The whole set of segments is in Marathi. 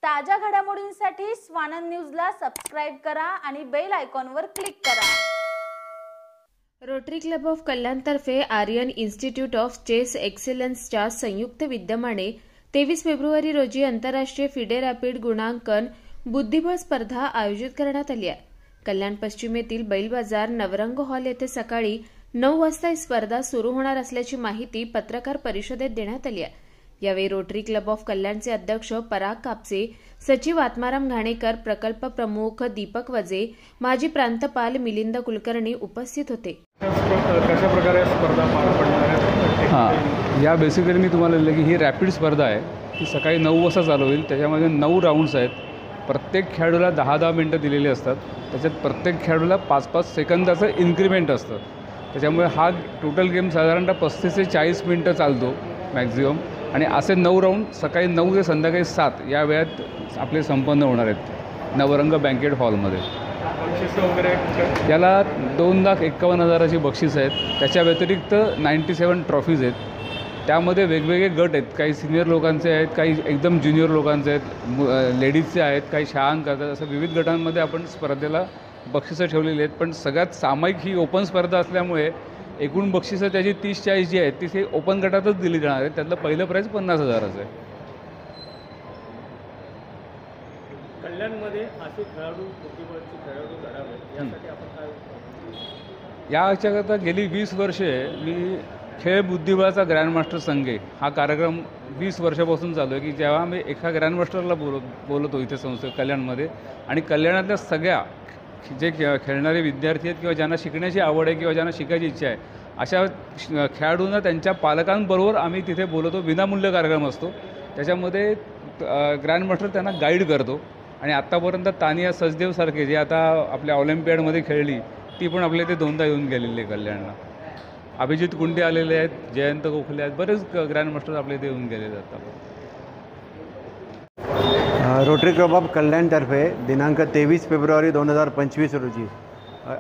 ताज्या घडामोडींसाठी स्वानंद न्यूजला सबस्क्राइब करा आणि बेल आयकॉनवर क्लिक करा। रोटरी क्लब ऑफ कल्याणतर्फे आर्यन इन्स्टिट्यूट ऑफ चेस एक्सलन्सच्या संयुक्त विद्यमाने 23 फेब्रुवारी रोजी आंतरराष्ट्रीय फिडे रॅपिड गुणांकन बुद्धिबळ स्पर्धा आयोजित करण्यात आली आहे। कल्याण पश्चिम येथील बैल बाजार नवरंग हॉल येथे सकाळी 9 वाजता ही स्पर्धा सुरू होणार असल्याची माहिती पत्रकार परिषदेत देण्यात आली आहे। यावेळी रोटरी क्लब ऑफ कल्याणचे अध्यक्ष पराग कापसे, सचिव आत्माराम घाणेकर, प्रकल्प प्रमुख दीपक वजे, माजी प्रांतपाल मिलिंद कुलकर्णी उपस्थित होते। कशा प्रकारे स्पर्धा पार पडणार आहे? या बेसिकली मी तुम्हाला लिहिलं की ही रॅपिड स्पर्धा आहे। ती सकाळी 9 वाजता चालू होईल। त्याच्यामध्ये 9 राऊंड्स आहेत। प्रत्येक खेळाडूला 10-10 मिनिटं दिलेली असतात। त्याच्यात प्रत्येक खेळाडूला 5-5 सेकंदाचं इन्क्रिमेंट असतं। त्याच्यामुळे हा टोटल गेम साधारणतः 35 ते 40 मिनिटं चालतो मॅक्झिमम। आणि असे 9 राऊंड सकाळी 9 ते संध्याकाळी 7 या वेळात आपले संपन्न होणार आहेत नवरंग बँकेट हॉलमध्ये। याला 2,51,000ची बक्षीस आहेत। त्याच्या व्यतिरिक्त 97 ट्रॉफीज आहेत। त्यामध्ये वेगवेगळे गट आहेत। काही सिनियर लोकांचे आहेत, काही एकदम ज्युनियर लोकांचे आहेत, लेडीजचे आहेत, काही शाळां करतात। असं विविध गटांमध्ये आपण स्पर्धेला बक्षिसं ठेवलेली आहेत। पण सगळ्यात सामायिक ही ओपन स्पर्धा असल्यामुळे एकूण बक्षिसं त्याची 30-40 जी आहेत ती ओपन गटातच दिली जाणार आहेत। त्यातलं पहिलं प्राइज 50,000चं आहे। कल्याणमध्ये असे खेळाडू बुद्धिबळाचे खेळाडू घडावेत यासाठी आपण काय याच्याकरता गेली 20 वर्षे मी खेळ बुद्धिबळाचा ग्रँडमास्टर संघ हा कार्यक्रम 20 वर्षापासून चालू आहे की जेव्हा मी एका ग्रँडमास्टरला बोलतो इथे संस्थे कल्याणमध्ये आणि कल्याणातल्या सगळ्या जे खेळणारे विद्यार्थी आहेत किंवा ज्यांना शिकण्याची आवड आहे किंवा ज्यांना शिकायची इच्छा आहे अशा खेळाडूंना त्यांच्या पालकांबरोबर आम्ही तिथे बोलवतो। विनामूल्य कार्यक्रम असतो। त्याच्यामध्ये ग्रँडमास्टर त्यांना गाईड करतो। आणि आत्तापर्यंत तानिया सचदेवसारखे जे आता आपल्या ऑलिम्पियाडमध्ये खेळली ती पण आपल्या इथे 2दा येऊन गेलेली आहे कल्याणला। अभिजित कुंडे आलेले आहेत, जयंत गोखले आहेत, बरेच ग्रँडमास्टर आपल्या इथे येऊन गेलेले आहेत। रोटरी क्लब ऑफ कल्याणतर्फे दिनांक 23 फेब्रुवारी 2025 रोजी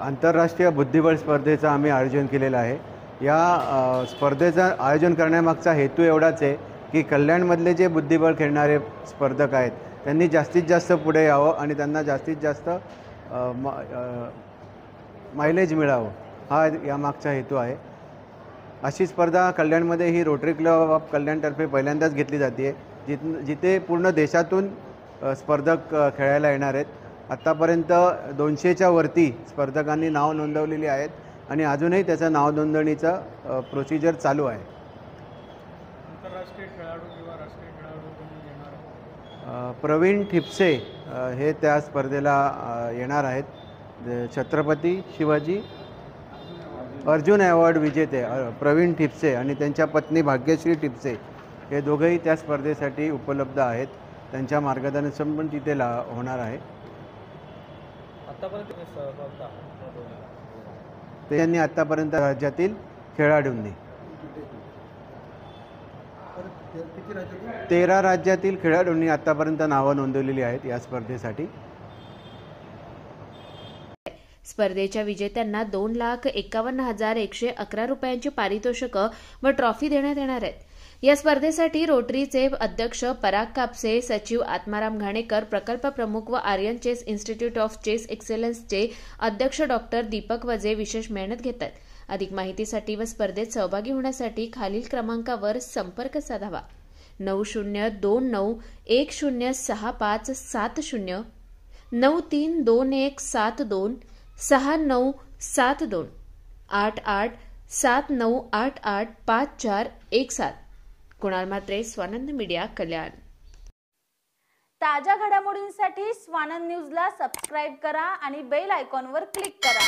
आंतरराष्ट्रीय बुद्धिबळ स्पर्धेचं आम्ही आयोजन केलेलं आहे। या स्पर्धेचं आयोजन करण्यामागचा हेतू एवढाच आहे की कल्याणमधले जे बुद्धिबळ खेळणारे स्पर्धक आहेत त्यांनी जास्तीत जास्त पुढे यावं आणि त्यांना जास्तीत जास्त मायलेज मिळावं हा यामागचा हेतू आहे। अशी स्पर्धा कल्याणमध्ये ही रोटरी क्लब ऑफ कल्याणतर्फे पहिल्यांदाच घेतली जाते जिथे पूर्ण देशातून स्पर्धक खेळायला येणार आहेत। आत्तापर्यंत 200च्या वरती स्पर्धकांनी नाव नोंदवलेली आहेत आणि अजूनही त्याचं नाव नोंदणीचं प्रोसिजर चालू आहे। आंतरराष्ट्रीय खेळाडू किंवा राष्ट्रीय खेळाडू कोणी येणार? प्रवीण ठिपसे हे त्या स्पर्धेला येणार आहेत। छत्रपती शिवाजी अर्जुन अवॉर्ड विजेते प्रवीण ठिपसे आणि त्यांच्या पत्नी भाग्यश्री ठिपसे हे दोघंही त्या स्पर्धेसाठी उपलब्ध आहेत। त्यांच्या मार्गदर्शन पण तिथे होणार आहे। त्यांनी आत्तापर्यंत राज्यातील खेळाडूंनी 13 राज्यातील खेळाडूंनी आत्तापर्यंत नावं नोंदवलेली आहेत या स्पर्धेसाठी। स्पर्धेच्या विजेत्यांना 2,51,111 रुपयांची पारितोषिकं व ट्रॉफी देण्यात येणार आहेत। या स्पर्धेसाठी रोटरीचे अध्यक्ष पराग कापसे, सचिव आत्माराम घाणेकर, प्रकल्प प्रमुख व Aryan Chess Institute of Chess एक्सलन्सचे अध्यक्ष डॉक्टर दीपक वजे विशेष मेहनत घेतात। अधिक माहितीसाठी व स्पर्धेत सहभागी होण्यासाठी खालील क्रमांकावर संपर्क साधावा। 9029106570 932172 6972 8879885417। कुणाल म्हात्रे, स्वानंद मीडिया, कल्याण। ताज्या घडामोडींसाठी स्वानंद न्यूजला सबस्क्राइब करा आणि बेल आयकॉनवर क्लिक करा।